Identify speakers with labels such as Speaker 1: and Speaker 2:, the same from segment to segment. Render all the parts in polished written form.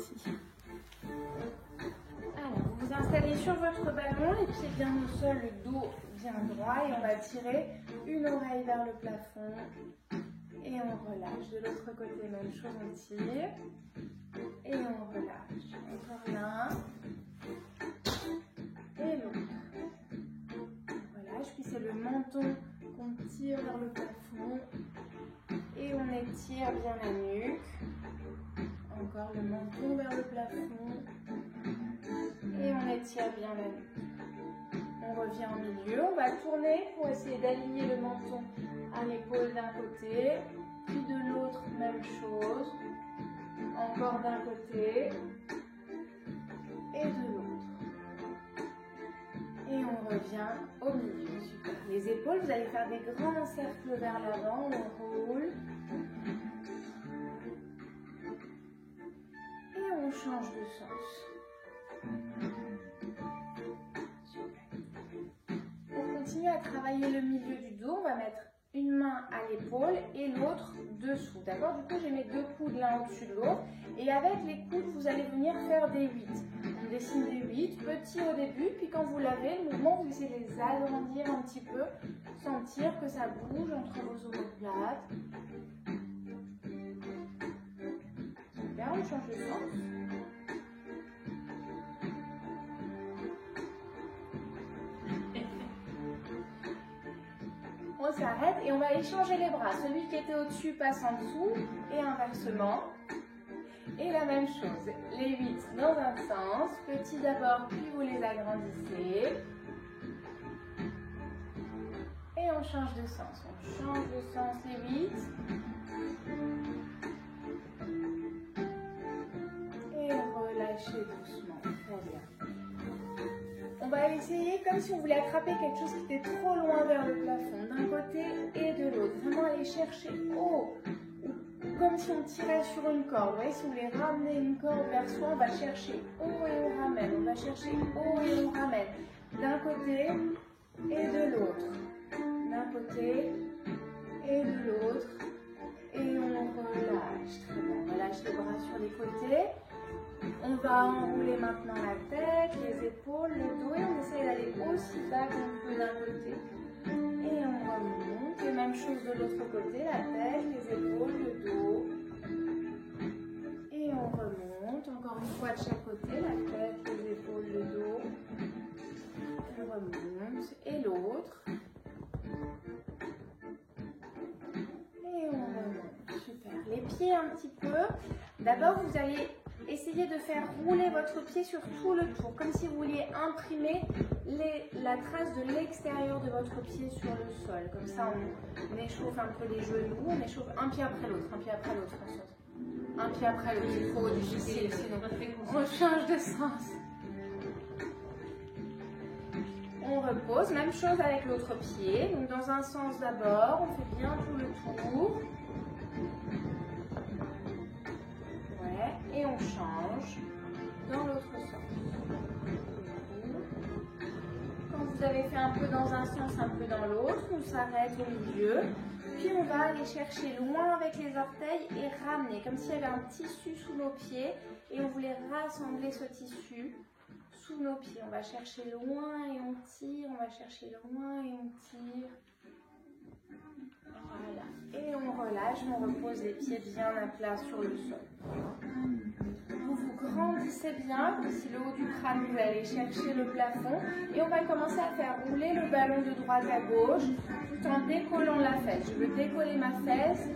Speaker 1: parti. Alors, vous vous installez sur votre ballon, les pieds bien au sol, le dos bien droit et on va tirer une oreille vers le plafond et on relâche. De l'autre côté, même chose, on tire et on relâche. Encore l'un et l'autre. On relâche, puis c'est le menton qu'on tire vers le plafond et on étire bien la nuque. Encore le menton vers le plafond et on étire bien la nuque. On revient au milieu, on va tourner pour essayer d'aligner le menton à l'épaule d'un côté, puis de l'autre, même chose. Encore d'un côté et de l'autre. Et on revient au milieu. Super. Les épaules, vous allez faire des grands cercles vers l'avant, on roule. Et on change de sens. Super. Pour continuer à travailler le milieu du dos, on va mettre une main à l'épaule et l'autre dessous. D'accord? Du coup, j'ai mes deux coudes l'un au-dessus de l'autre. Et avec les coudes, vous allez venir faire des 8. On dessine des 8, petits au début, puis quand vous l'avez, le mouvement, vous essayez de les agrandir un petit peu, sentir que ça bouge entre vos omoplates. Super, on change de sens. On s'arrête et on va échanger les bras. Celui qui était au-dessus passe en dessous et inversement. Et la même chose, les 8 dans un sens, petits d'abord, puis vous les agrandissez. Et on change de sens. On change de sens les 8. Et relâchez doucement. Très bien. On va essayer comme si on voulait attraper quelque chose qui était trop loin vers le plafond, d'un côté et de l'autre. Vraiment aller chercher haut, comme si on tirait sur une corde. Vous voyez, si vous voulez ramener une corde vers soi, on va chercher haut et on ramène. On va chercher haut et on ramène. D'un côté et de l'autre. D'un côté et de l'autre. Et on relâche. Très bien. On relâche les bras sur les côtés. On va enrouler maintenant la tête, les épaules, le dos et on essaye d'aller aussi bas qu'on peut d'un côté. Et on remonte. Et même chose de l'autre côté, la tête, les épaules, le dos. Et on remonte. Encore une fois de chaque côté, la tête, les épaules, le dos. On remonte. Et l'autre. Et on remonte. Super. Les pieds un petit peu. D'abord, vous allez essayez de faire rouler votre pied sur tout le tour, comme si vous vouliez imprimer la trace de l'extérieur de votre pied sur le sol. Comme ça, on échauffe un peu les genoux, on échauffe un pied après l'autre, Françoise. Un pied après l'autre, c'est trop difficile, sinon on change de sens. On repose, même chose avec l'autre pied, donc dans un sens d'abord, on fait bien tout le tour. Et on change dans l'autre sens. Quand vous avez fait un peu dans un sens, un peu dans l'autre, on s'arrête au milieu. Puis on va aller chercher loin avec les orteils et ramener, comme s'il y avait un tissu sous nos pieds. Et on voulait rassembler ce tissu sous nos pieds. On va chercher loin et on tire, on va chercher loin et on tire. Voilà. Et on relâche, on repose les pieds bien à plat sur le sol. Vous vous grandissez bien, comme si le haut du crâne, vous allez chercher le plafond. Et on va commencer à faire rouler le ballon de droite à gauche, tout en décollant la fesse. Je veux décoller ma fesse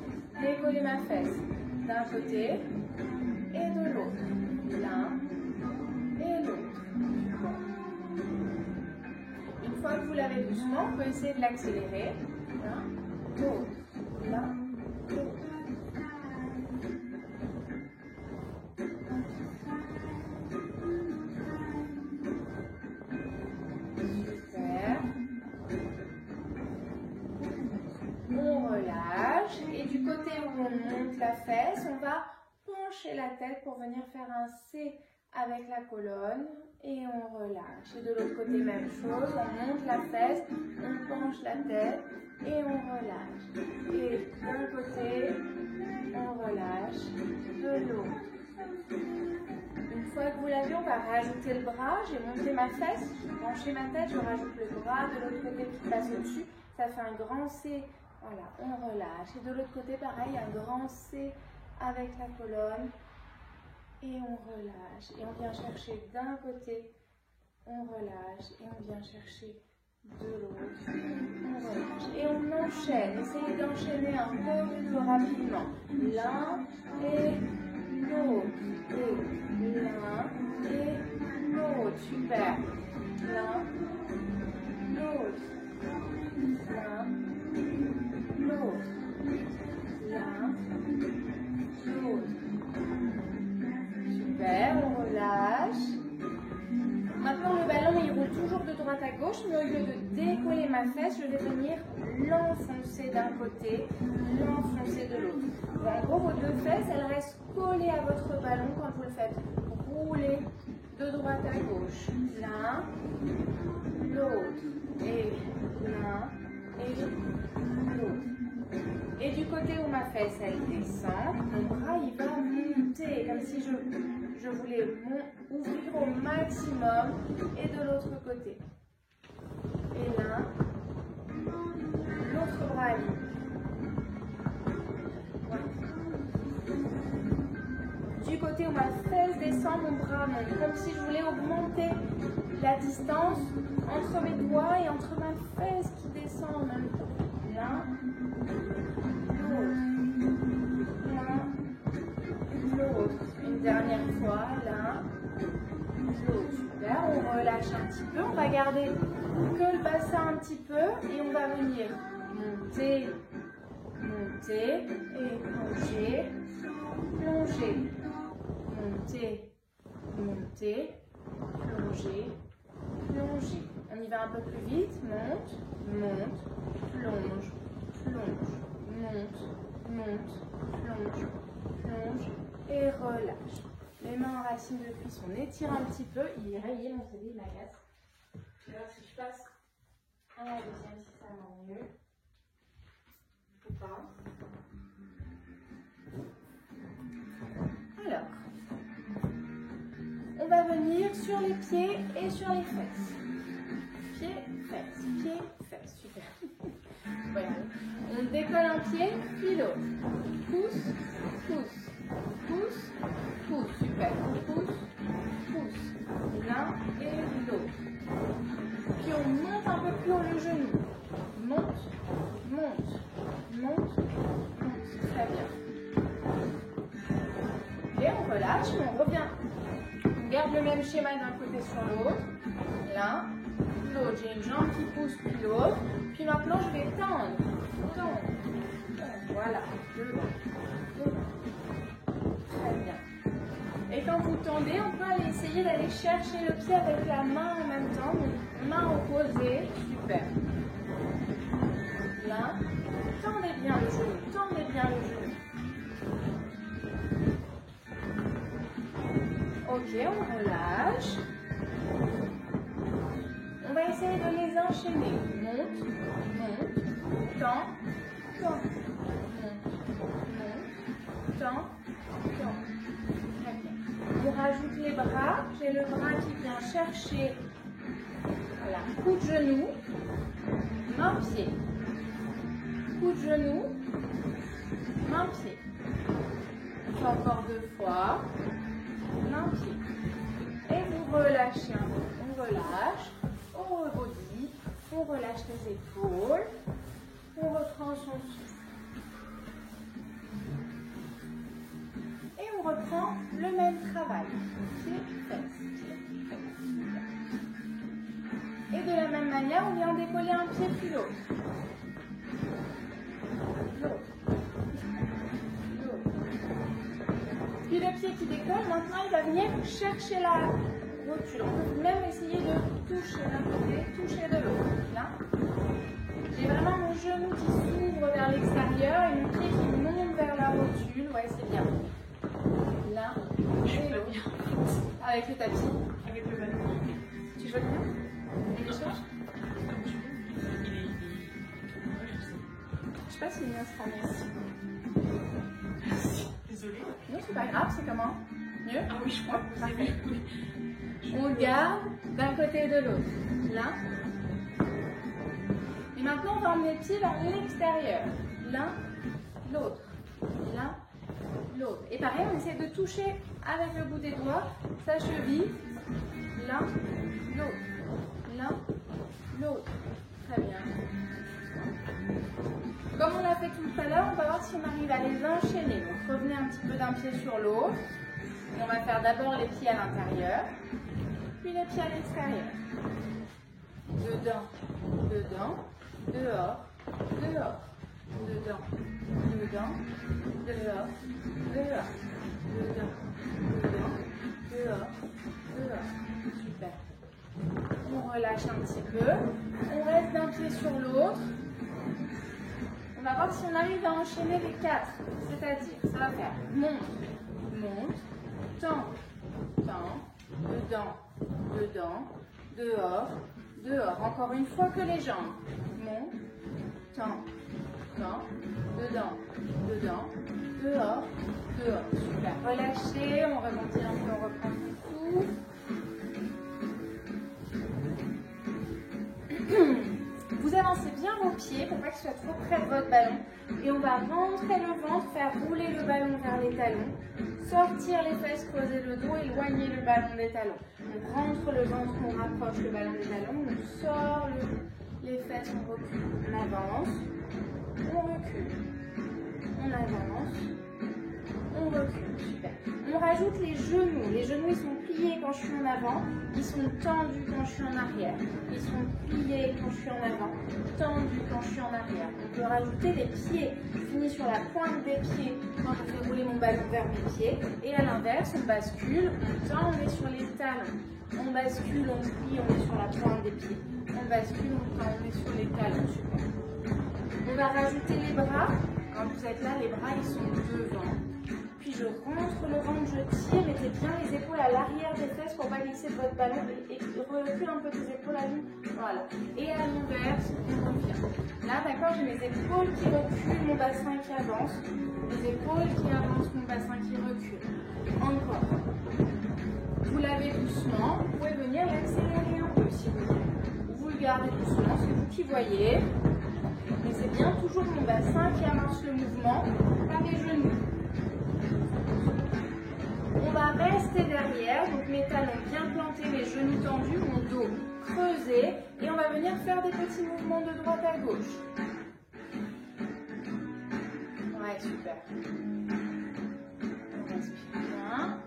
Speaker 1: d'un côté et de l'autre. L'un et l'autre. Une fois que vous l'avez doucement, on peut essayer de l'accélérer. L'autre, l'un, l'autre. Super. On relâche et du côté où on monte la fesse, on va pencher la tête pour venir faire un C avec la colonne et on relâche. Et de l'autre côté, même chose, on monte la fesse, on penche la tête et on relâche. Et d'un côté, on relâche, de l'autre. fois que vous l'avez, on va rajouter le bras. J'ai monté ma fesse, j'ai penché ma tête, je rajoute le bras de l'autre côté qui passe au-dessus. Ça fait un grand C. Voilà, on relâche. Et de l'autre côté, pareil, un grand C avec la colonne. Et on relâche. Et on vient chercher d'un côté, on relâche. Et on vient chercher de l'autre, on relâche. Et on enchaîne. Essayez d'enchaîner un peu plus rapidement. L'un et l'autre. Et l'un et l'autre. Super. L'un, l'autre. L'un, l'autre. L'un, l'autre. Super, on relâche. Maintenant, le ballon, il roule toujours de droite à gauche, mais au lieu de décoller ma fesse, je vais venir l'enfoncer d'un côté, l'enfoncer de l'autre. En gros, vos deux fesses, elles restent collées à votre ballon quand vous le faites rouler de droite à gauche. L'un, l'autre, et l'un, et l'autre. Et du côté où ma fesse, elle descend, mon bras, il va monter, comme si je voulais ouvrir au maximum, et de l'autre côté. Et l'un, l'autre bras libre. Voilà. Du côté où ma fesse descend, mon bras monte, comme si je voulais augmenter la distance entre mes doigts et entre ma fesse qui descend en même temps. L'un, l'autre, l'un, l'autre. Une dernière fois, l'un, l'autre. Super, on relâche un petit peu. On va garder que le bassin un petit peu et on va venir monter, monter et plonger, plonger, monter, monter, plonger, plonger. On y va un peu plus vite. Monte, monte, plonge, plonge, monte, monte, plonge, plonge et relâche. Les mains en racine de cuisse, on étire un petit peu. Il est rayé, mon CD, il m'agace. Je vais voir si je passe à la deuxième, si ça va mieux. Ou pas. Alors, on va venir sur les pieds et sur les fesses. Pieds, fesses, super. Voilà. On décolle un pied, puis l'autre. Pousse, pousse, pousse, pousse, super. Pousse, pousse. L'un et l'autre. Puis on monte un peu plus haut le genou. Monte, monte, monte, monte. Très bien. Et on relâche, on revient. On garde le même schéma d'un côté sur l'autre. L'un, l'autre. J'ai une jambe qui pousse, puis l'autre. Puis maintenant, je vais tendre. Tendre. Voilà. Très bien. Et quand vous tendez, on peut aller essayer d'aller chercher le pied avec la main en même temps. Donc, main opposée. Super. L'un. Tendez bien le genou. Tendez bien le genou. Ok, on relâche. On va essayer de les enchaîner. Monte, monte, tend, tend. Monte, tend, tend. Très bien. On rajoute les bras. J'ai le bras qui vient chercher. Voilà, coup de genou, main pied. Coup de genou, main pied. On fait encore 2 fois. Main pied. Et vous relâchez un peu. On relâche. On rebondit. On relâche les épaules. On reprend son souffle. Et on reprend le même travail. Pied, fesse, pied, fesse. Et de la même manière, on vient décoller un pied puis l'autre. Puis le pied qui décolle, maintenant il va venir chercher la rotule. On peut même essayer de toucher d'un côté, toucher de l'autre. Là, j'ai vraiment mon genou qui s'ouvre vers l'extérieur et mon pied qui monte vers la rotule. Ouais, c'est bien. Là, et l'autre. Avec le tapis. Avec le ballon. Tu joues bien? Quelque chose? Je sais pas s'il vient se ramasser.
Speaker 2: Désolée.
Speaker 1: Non, c'est pas grave, c'est comment? Mieux?
Speaker 2: Ah oui, je crois. Parfait. Oui.
Speaker 1: On garde d'un côté et de l'autre. L'un. Et maintenant, on va emmener les pieds vers l'extérieur. L'un, l'autre. L'un, l'autre. Et pareil, on essaie de toucher avec le bout des doigts sa cheville. L'un, l'autre. L'un, l'autre. Très bien. Comme on l'a fait tout à l'heure, on va voir si on arrive à les enchaîner. Donc revenez un petit peu d'un pied sur l'autre. Et on va faire d'abord les pieds à l'intérieur, puis les pieds à l'extérieur. Dedans, dedans, dehors, dehors, dedans, dedans, dehors, dehors, dedans, dedans, dehors, dehors. Super. On relâche un petit peu. On reste d'un pied sur l'autre. On va voir si on arrive à enchaîner les quatre. C'est-à-dire, ça va faire monte, monte, tend, tend, dedans, dedans, dehors, dehors. Encore une fois que les jambes. Monte, tend, tend, dedans, dedans, dehors, dehors. Super. Relâchez, on remonte un peu, on reprend son souffle. Vous avancez bien vos pieds pour pas qu'ils soient trop près de votre ballon. Et on va rentrer le ventre, faire rouler le ballon vers les talons. Sortir les fesses, creuser le dos, éloigner le ballon des talons. On rentre le ventre, on rapproche le ballon des talons. On sort les fesses, on recule. On avance, on recule. On avance, on recule. Super. On rajoute les genoux. Les genoux, ils sont pliés quand je suis en avant. Ils sont tendus quand je suis en arrière. Ils sont pliés quand je suis en avant. Tendus quand je suis en arrière. On peut rajouter les pieds. Je finis sur la pointe des pieds quand je fais rouler mon ballon vers mes pieds. Et à l'inverse, on bascule, on tend, on est sur les talons. On bascule, on plie, on est sur la pointe des pieds. On bascule, on tend, on est sur les talons. Super. On va rajouter les bras. Quand vous êtes là, les bras, ils sont devant. Puis je rentre le ventre, je tire, mettez bien les épaules à l'arrière des fesses pour pas glisser de votre ballon et recule un peu les épaules à nous. Voilà. Et à l'inverse, on revient. Là, d'accord, j'ai mes épaules qui reculent, mon bassin qui avance. Les épaules qui avancent, mon bassin qui recule. Encore. Vous lavez doucement. Vous pouvez venir l'accélérer un peu si vous voulez. Vous le gardez doucement, c'est vous qui voyez. Mais c'est bien toujours mon bassin qui amorce le mouvement, pas mes genoux. On va rester derrière, donc mes talons bien plantés, les genoux tendus, mon dos creusé. Et on va venir faire des petits mouvements de droite à gauche. Ouais, super. On respire bien.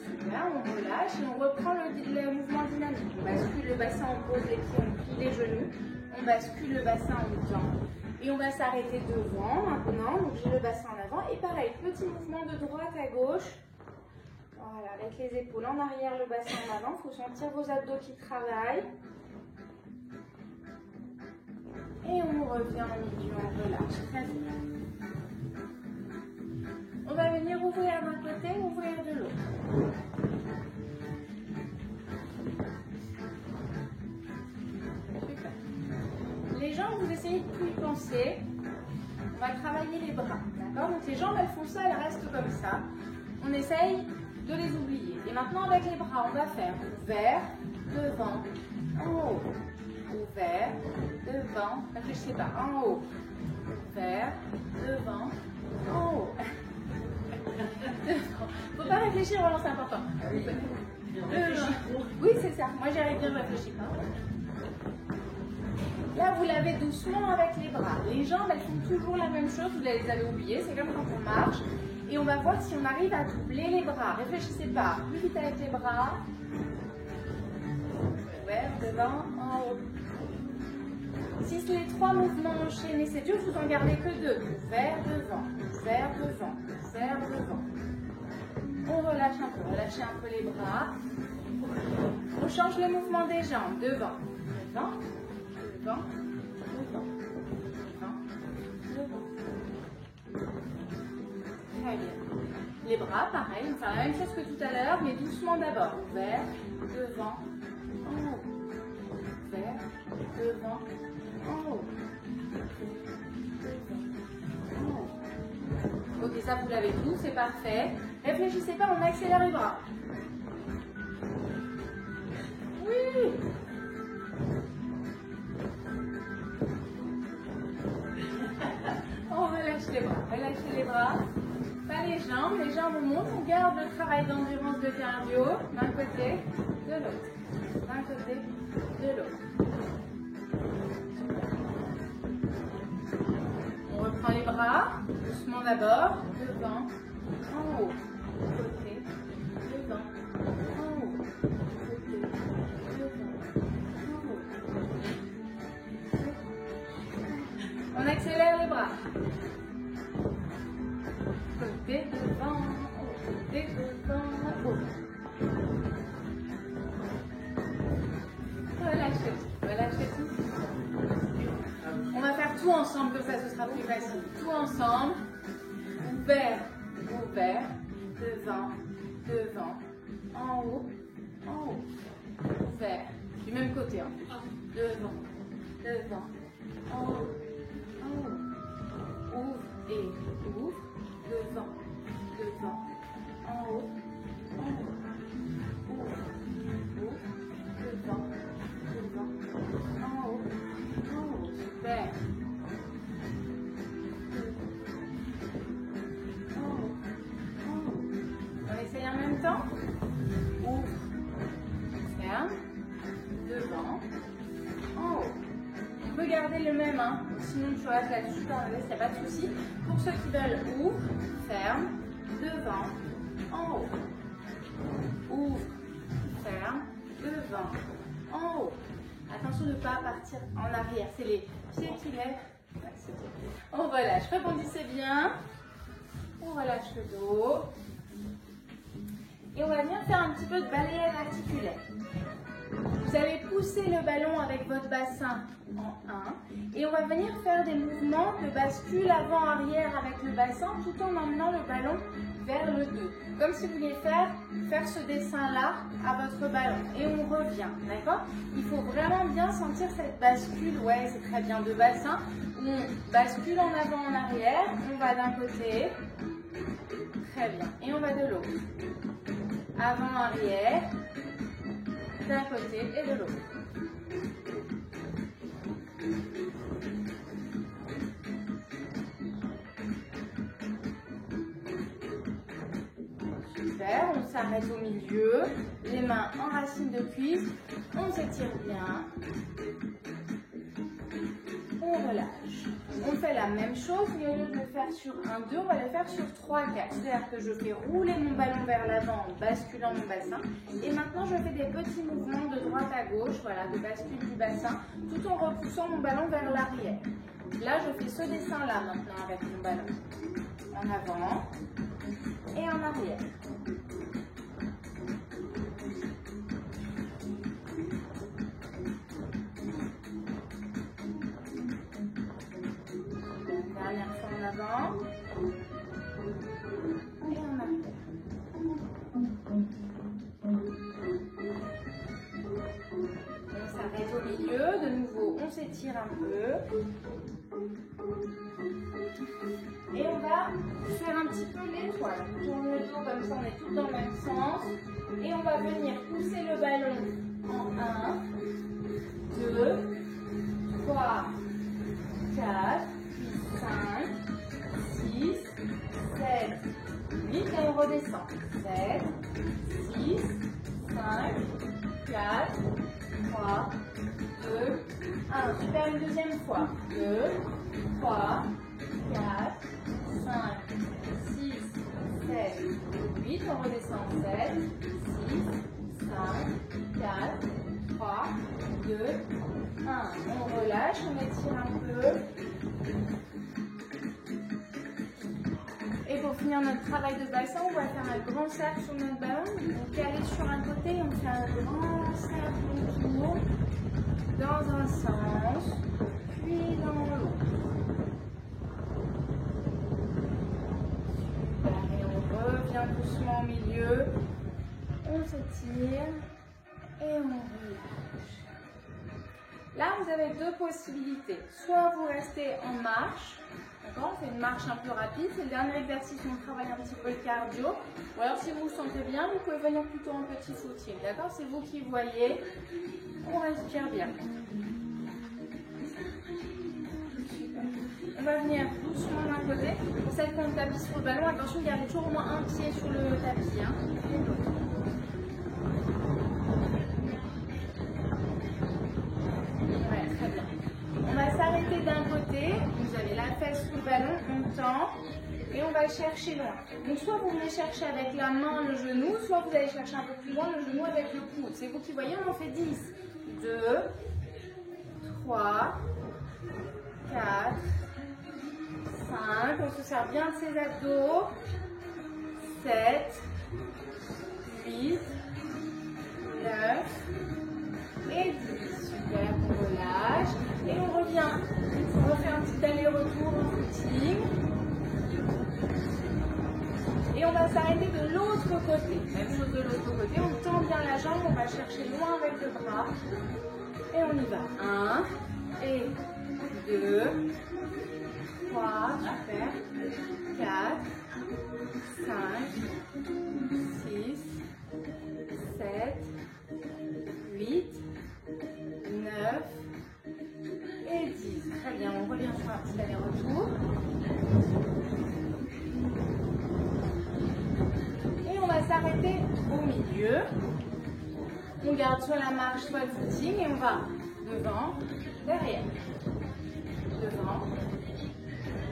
Speaker 1: Super, on relâche et on reprend le mouvement dynamique. On bascule le bassin, on pose les pieds, on plie les genoux. On bascule le bassin, on tend. Et on va s'arrêter devant maintenant, donc j'ai le bassin en avant. Et pareil, petit mouvement de droite à gauche. Voilà, avec les épaules en arrière, le bassin en avant. Il faut sentir vos abdos qui travaillent. Et on revient au milieu, on relâche. Très bien. On va venir ouvrir d'un côté, ouvrir de l'autre. Les jambes, vous essayez de plus y penser. On va travailler les bras, d'accord? Donc les jambes, elles font ça, elles restent comme ça. On essaye de les oublier. Et maintenant, avec les bras, on va faire ouvert, devant, en haut. Ouvert, devant, réfléchissez pas, en haut. Ouvert, devant, en haut. Faut pas réfléchir, vraiment, c'est important. Oui, c'est ça. Moi, j'arrive bien à réfléchir. Là, vous lavez doucement avec les bras. Les jambes, elles font toujours la même chose. Vous les avez oubliées. C'est comme quand on marche. Et on va voir si on arrive à doubler les bras. Réfléchissez pas. Plus vite avec les bras. Ouvert, devant, en haut. Si c'est les trois mouvements enchaînés, c'est dur, vous en gardez que deux. Ouvert, devant, ouvert, devant, ouvert, devant. On relâche un peu. Relâchez un peu les bras. On change le mouvement des jambes. Devant, devant. Devant, devant, devant, devant. Très bien. Les bras, pareil, on va faire la même chose que tout à l'heure, mais doucement d'abord. Ouvert, devant, en haut. Ouvert, devant, en haut. Devant, en haut. Ok, ça vous l'avez tout, c'est parfait. Réfléchissez pas, on accélère les bras. Oui. On relâche les bras, relâchez les bras. Pas les jambes montent, on garde le travail d'endurance de cardio d'un côté, de l'autre. D'un côté, de l'autre. On reprend les bras, doucement d'abord, devant, en haut, côté, devant, en haut, côté, devant, en haut. On accélère les bras. Côté devant, côté devant, haut. Relâchez tout, relâchez tout. On va faire tout ensemble, comme ça ce sera plus facile. Tout ensemble. Ouvert, ouvert, devant, devant, en haut, ouvert. Du même côté, hein. Devant, devant, en haut, ouvre et ouvre, devant, devant, en haut, ouvre, ouvre, devant, devant, en haut, super. On essaye en même temps. Ouvre, ferme, devant, en haut. On peut garder le même, hein. Sinon tu restes là-dessus dans le reste, il n'y a pas de souci. Pour ceux qui veulent, ouvre, ferme, devant, en haut. Ouvre, ferme, devant, en haut. Attention de ne pas partir en arrière, c'est les pieds qui lèvent. Ouais, on relâche, rebondissez bien. On relâche le dos. Et on va venir faire un petit peu de balayage articulaire. Vous allez pousser le ballon avec votre bassin en 1 et on va venir faire des mouvements de bascule avant-arrière avec le bassin tout en emmenant le ballon vers le 2. Comme si vous vouliez faire ce dessin-là à votre ballon. Et on revient, d'accord? Il faut vraiment bien sentir cette bascule, ouais c'est très bien, de bassin. Où on bascule en avant, en arrière, on va d'un côté, très bien, et on va de l'autre. Avant-arrière. D'un côté et de l'autre. Super, on s'arrête au milieu, les mains en racine de cuisse, on s'étire bien, on relâche. On fait la même chose, mais au lieu de le faire sur 1, 2, on va le faire sur 3, 4. C'est-à-dire que je fais rouler mon ballon vers l'avant en basculant mon bassin. Et maintenant, je fais des petits mouvements de droite à gauche, voilà, de bascule du bassin, tout en repoussant mon ballon vers l'arrière. Là, je fais ce dessin-là maintenant avec mon ballon. En avant et en arrière. Dernière fois en avant et en arrière. On s'arrête au milieu, de nouveau on s'étire un peu. Et on va faire un petit peu l'étoile. On tourne le dos comme ça, on est tous dans le même sens. Et on va venir pousser le ballon en 1, 2, 3, 4, 5, 6, 7, 8 et on redescend. 7, 6, 5, 4, 3, 2, 1. Super, une deuxième fois. 2, 3, 4, 5, 6, 7, 8. On redescend. 7, 6, 5, 4, 3, 2, 1. On relâche, on étire un peu. Et pour finir notre travail de bassin, on va faire un grand cercle sur notre ballon. On cale sur un côté, on fait un grand cercle autour, dans un sens, puis dans l'autre. Super, et on revient doucement au milieu. On s'étire et on relâche. Là, vous avez deux possibilités. Soit vous restez en marche, D'accord? On fait une marche un peu rapide. C'est le dernier exercice où on travaille un petit peu le cardio. Ou alors, si vous vous sentez bien, vous pouvez venir plutôt en petit footing. D'accord? C'est vous qui voyez. On respire bien. Super. On va venir doucement d'un côté. Pour celles qui ont le tapis sur le ballon, attention, gardez toujours au moins un pied sur le tapis. Hein. Ouais, très bien. On va s'arrêter d'un côté. Vous avez la fesse sous le ballon, on tend. Et on va chercher loin. Donc soit vous venez chercher avec la main le genou, soit vous allez chercher un peu plus loin le genou avec le coude. C'est vous qui voyez, on en fait 10. 2, 3, 4, 5. On se sert bien de ses abdos. 7, 8, 9 et 10. Super, on relâche. Et on revient. On refait un petit aller-retour en footing. Et on va s'arrêter de l'autre côté. Même chose de l'autre côté. On tend bien la jambe, on va chercher loin avec le bras. Et on y va. 1 et 2, 3, super. 4, 5, 6, 7, 8, 9 et 10. Très bien, on revient sur un petit aller-retour. S'arrêter au milieu. On garde soit la marche, soit le footing et on va devant, derrière. Devant,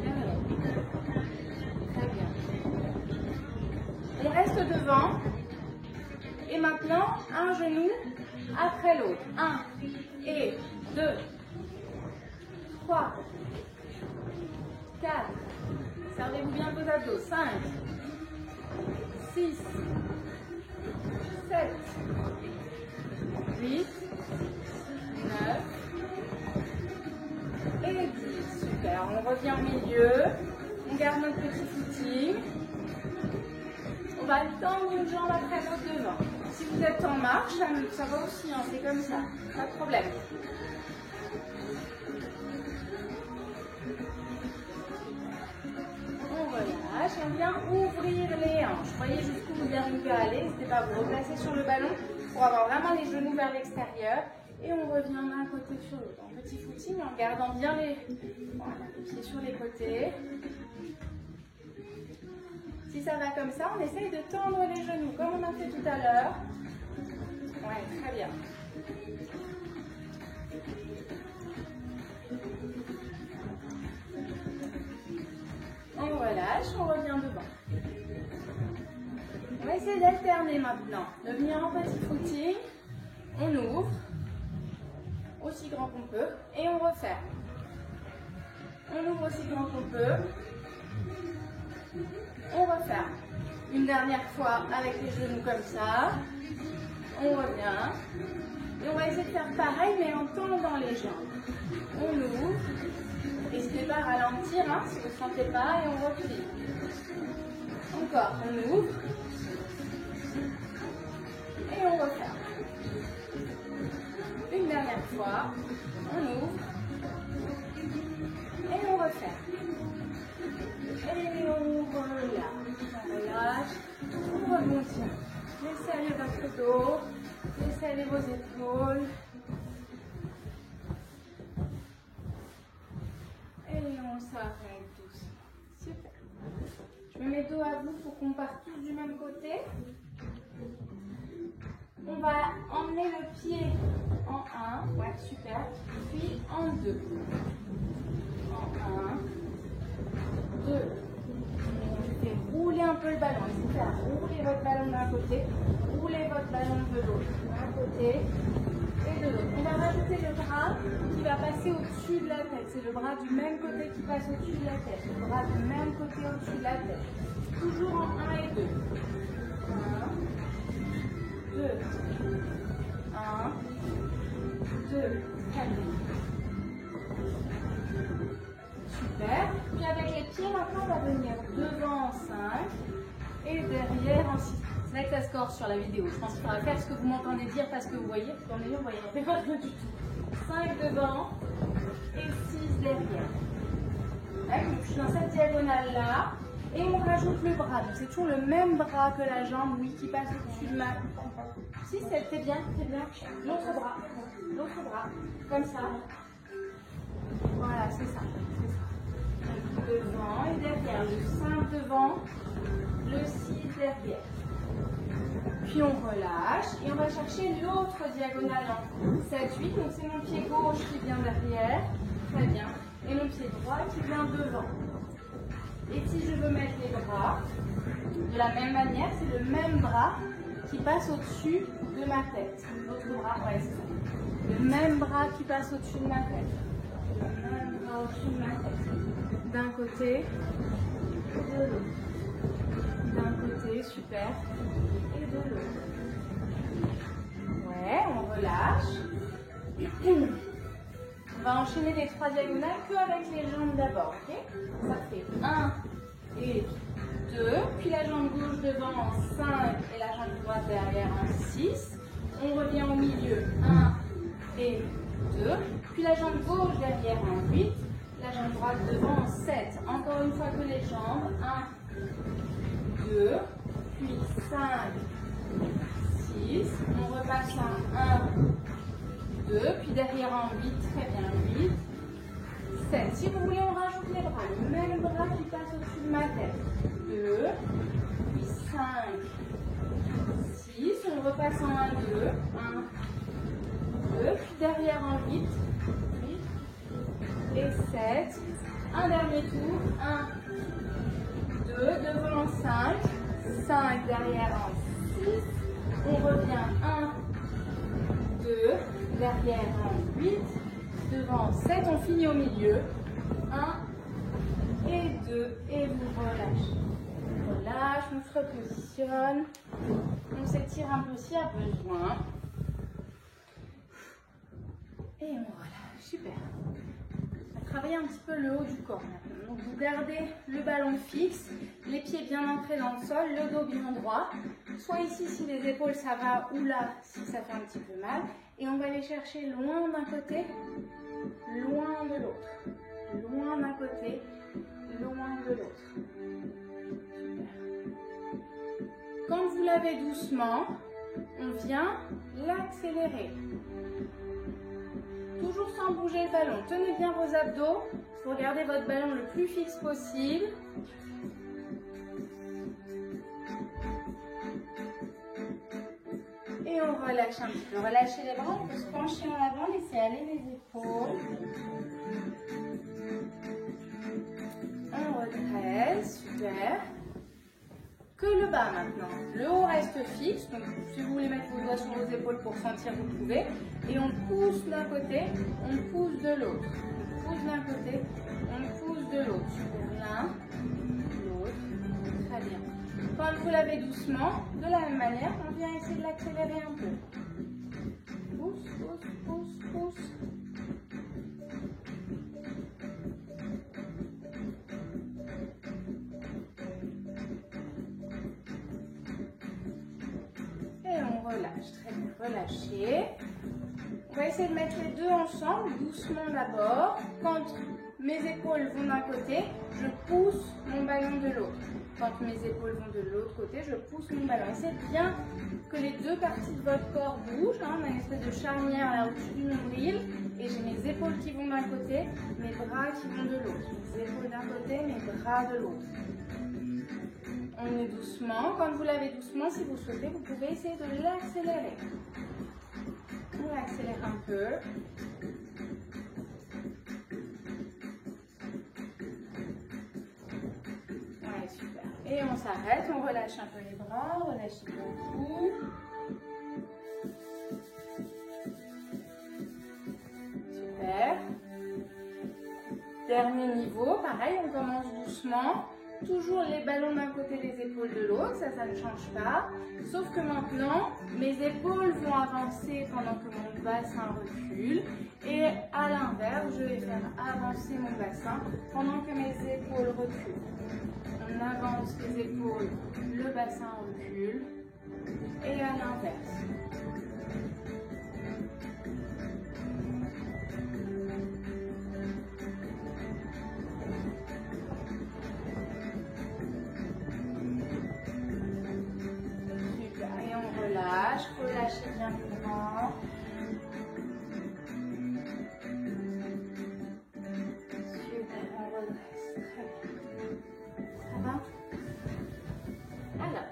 Speaker 1: derrière. Très bien. On reste devant. Et maintenant, un genou après l'autre. 1 et 2, 3, 4. Servez-vous bien vos abdos. 5. 6, 7, 8, 9 et 10. Super, on revient au milieu. On garde notre petit footing. On va tendre une jambe après l'autre devant. Si vous êtes en marche, ça va aussi, hein, c'est comme ça. Pas de problème. On vient ouvrir les hanches. Voyez jusqu'où vous arrivez à aller. N'hésitez pas à vous replacer sur le ballon pour avoir vraiment les genoux vers l'extérieur. Et on revient d'un côté sur l'autre. En petit footing en gardant bien les pieds sur les côtés. Si ça va comme ça, on essaye de tendre les genoux comme on a fait tout à l'heure. Ouais, très bien. On relâche, on revient devant. On va essayer d'alterner maintenant. De venir en petit footing. On ouvre. Aussi grand qu'on peut. Et on referme. On ouvre aussi grand qu'on peut. On referme. Une dernière fois avec les genoux comme ça. On revient. Et on va essayer de faire pareil mais en tendant les jambes. On ouvre. N'hésitez pas à ralentir hein, si vous ne sentez pas et on replie. Encore, on ouvre. Et on referme. Une dernière fois, on ouvre. Et on referme. Et on relâche. On relâche. On rebondit. Laissez aller votre dos. Laissez aller vos épaules. Et on s'arrête doucement. Super. Je me mets dos à vous pour qu'on parte tous du même côté. On va emmener le pied en 1. Ouais, super. Puis en 2. En 1. 2. On fait rouler un peu le ballon. N'hésitez pas à rouler votre ballon d'un côté. Roulez votre ballon de l'autre. D'un côté. Et de l'autre. On va rajouter le bras qui va passer au-dessus de la tête. C'est le bras du même côté qui passe au-dessus de la tête. Le bras du même côté au-dessus de la tête. Toujours en 1 et 2. 1, 2. 1, 2. Très bien. Super. Puis avec les pieds, maintenant, on va venir devant en 5 et derrière en 6. C'est vrai que ça se corse sur la vidéo. Je pense qu'il faudra faire ce que vous m'entendez dire parce que vous voyez. Dans les yeux, vous voyez pas rien du tout. 5 devant et 6 derrière. même. Donc, je suis dans cette diagonale-là. Et on rajoute le bras. Donc, c'est toujours le même bras que la jambe, oui, qui passe au-dessus de ma... Si, c'est bien, c'est bien. L'autre bras. L'autre bras. Comme ça. Voilà, c'est ça. Donc, devant et derrière. Le 5 devant, le 6 derrière. Puis on relâche et on va chercher l'autre diagonale en 7-8. Donc c'est mon pied gauche qui vient derrière. Très bien. Et mon pied droit qui vient devant. Et si je veux mettre les bras, de la même manière, c'est le même bras qui passe au-dessus de ma tête. L'autre bras, ouais, c'est ça. Le même bras qui passe au-dessus de ma tête. Le même bras au-dessus de ma tête. D'un côté et de l'autre. D'un côté, super. Et de l'autre. Ouais, on relâche. On va enchaîner les 3 diagonales qu'avec les jambes d'abord, ok? Ça fait 1 et 2, puis la jambe gauche devant en 5 et la jambe droite derrière en 6. On revient au milieu, 1 et 2, puis la jambe gauche derrière en 8, la jambe droite devant en 7. Encore une fois que les jambes, 1, 2, puis 5, 6, on repasse en 1, 2, puis derrière en 8, très bien, 8, 7. Si vous voulez, on rajoute les bras, le même bras qui passe au-dessus de ma tête. 2, puis 5, 6, on repasse en 1, 2, 1, 2, puis derrière en 8, 8 et 7. Un dernier tour, 1, 2, devant en 5, 5 derrière en 6, on revient 1, 2, derrière en 8, devant 7, on finit au milieu, 1 et 2, et vous relâchez. On relâche, on se repositionne, on s'étire un peu s'il y a besoin, et on relâche, super. On va travailler un petit peu le haut du corps maintenant. Donc vous gardez le ballon fixe, les pieds bien ancrés dans le sol, le dos bien droit, soit ici si les épaules ça va, ou là si ça fait un petit peu mal. Et on va aller chercher loin d'un côté, loin de l'autre. Loin d'un côté, loin de l'autre. Super. Quand vous l'avez doucement, on vient l'accélérer. Toujours sans bouger le ballon. Tenez bien vos abdos. Il faut garder votre ballon le plus fixe possible. Et on relâche un petit peu. Relâchez les bras, on peut se pencher en avant, laisser aller les épaules. On redresse, super. Que le bas maintenant. Le haut reste fixe, donc si vous voulez mettre vos doigts sur vos épaules pour sentir, vous pouvez. Et on pousse d'un côté, on pousse de l'autre. On pousse d'un côté, on pousse de l'autre. Super, l'un, l'autre, très bien. Quand vous lavez doucement, de la même manière, on vient essayer de l'accélérer un peu. Pousse, pousse, pousse, pousse. Et on relâche, très bien, relâchez. On va essayer de mettre les deux ensemble, doucement d'abord. Quand mes épaules vont d'un côté, je pousse mon ballon de l'autre. Quand mes épaules vont de l'autre côté, je pousse mon ballon. Essayez bien que les deux parties de votre corps bougent. On a une espèce de charnière là au-dessus du nombril. Et j'ai mes épaules qui vont d'un côté, mes bras qui vont de l'autre. Mes épaules d'un côté, mes bras de l'autre. On est doucement. Quand vous l'avez doucement, si vous souhaitez, vous pouvez essayer de l'accélérer. On accélère un peu. Ouais, super. Et on s'arrête, on relâche un peu les bras, relâchez beaucoup. Super. Dernier niveau, pareil, on commence doucement. Toujours les ballons d'un côté, les épaules de l'autre, ça ne change pas. Sauf que maintenant, mes épaules vont avancer pendant que mon bassin recule. Et à l'inverse, je vais faire avancer mon bassin pendant que mes épaules reculent. On avance les épaules, le bassin recule. Et à l'inverse. relâche, relâchez bien le bras. Super, on redresse. Très bien. Ça va? Alors,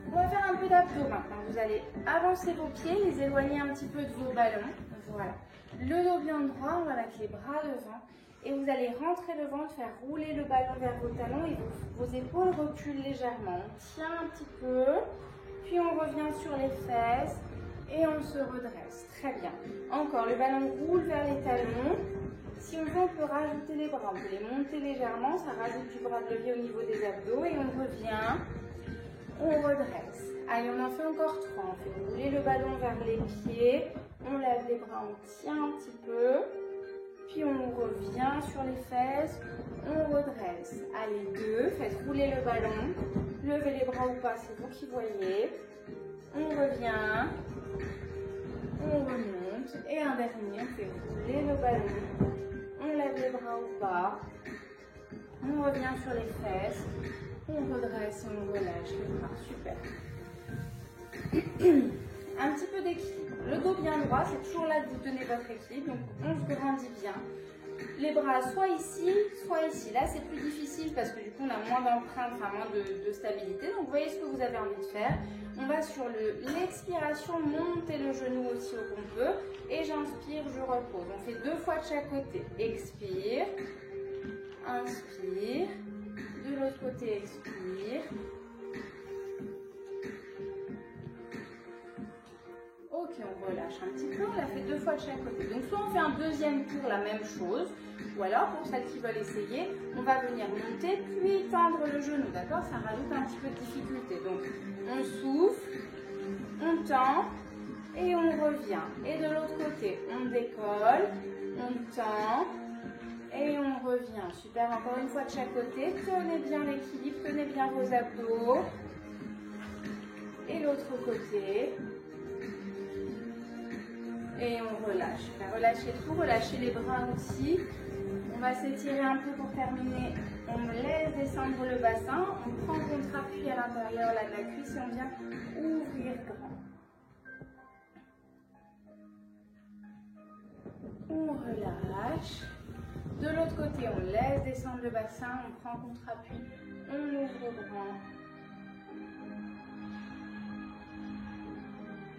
Speaker 1: on va faire un peu d'abdos maintenant. Vous allez avancer vos pieds, les éloigner un petit peu de vos ballons. Voilà. Le dos bien droit, on va mettre les bras devant. Et vous allez rentrer le ventre, faire rouler le ballon vers vos talons et vos épaules reculent légèrement. On tient un petit peu, puis on revient sur les fesses et on se redresse. Très bien. Encore, le ballon roule vers les talons. Si on veut, on peut rajouter les bras. On peut les monter légèrement, ça rajoute du bras de levier au niveau des abdos et on revient. On redresse. Allez, on en fait encore 3. On fait rouler le ballon vers les pieds. On lève les bras, on tient un petit peu. Puis on revient sur les fesses. On redresse. Allez, 2. Faites rouler le ballon. Levez les bras ou pas, c'est vous qui voyez. On revient. On remonte. Et un dernier, on fait rouler le ballon. On lève les bras ou pas. On revient sur les fesses. On redresse et on relâche les bras. Super. Un petit peu d'équilibre. Le dos bien droit, c'est toujours là que vous tenez votre équilibre. Donc on se grandit bien. Les bras soit ici, soit ici. Là, c'est plus difficile parce que du coup, on a moins d'empreinte, enfin moins de stabilité. Donc, vous voyez ce que vous avez envie de faire. On va sur l'expiration, monter le genou aussi au qu'on peut. Et j'inspire, je repose. On fait 2 fois de chaque côté. Expire. Inspire. De l'autre côté, expire. Ok, on relâche un petit peu. On l'a fait 2 fois de chaque côté. Donc, soit on fait un deuxième tour, la même chose. Ou alors, pour celles qui veulent essayer, on va venir monter, puis tendre le genou. D'accord? Ça rajoute un petit peu de difficulté. Donc, on souffle, on tend et on revient. Et de l'autre côté, on décolle, on tend. Et on revient. Super, encore une fois de chaque côté. Tenez bien l'équilibre, tenez bien vos abdos. Et l'autre côté. Et on relâche. Super, relâchez tout, relâchez les bras aussi. On va s'étirer un peu pour terminer. On laisse descendre le bassin. On prend contre-appui à l'intérieur là, de la cuisse et on vient ouvrir grand. On relâche. De l'autre côté, on laisse descendre le bassin, on prend contre-appui, on ouvre grand.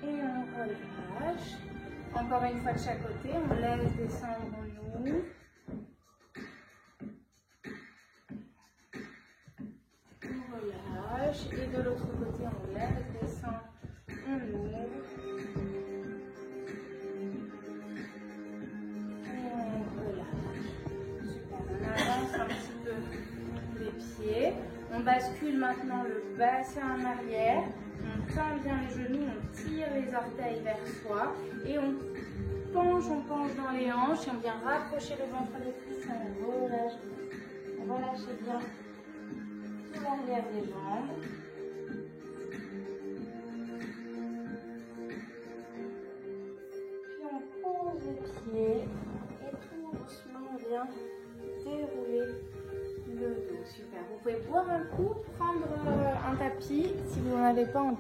Speaker 1: Et on relâche. Encore une fois de chaque côté, on laisse descendre, on ouvre. On relâche. Et de l'autre côté, on laisse descendre, on ouvre. Un petit peu les pieds. On bascule maintenant le bassin en arrière. On tend bien les genoux, on tire les orteils vers soi et on penche dans les hanches et on vient rapprocher le ventre des cuisses. On relâche. Relâchez bien l'arrière des jambes. Puis on pose les pieds et tout doucement on vient dérouler le dos. Super. Vous pouvez boire un coup, prendre un tapis si vous n'en avez pas encore.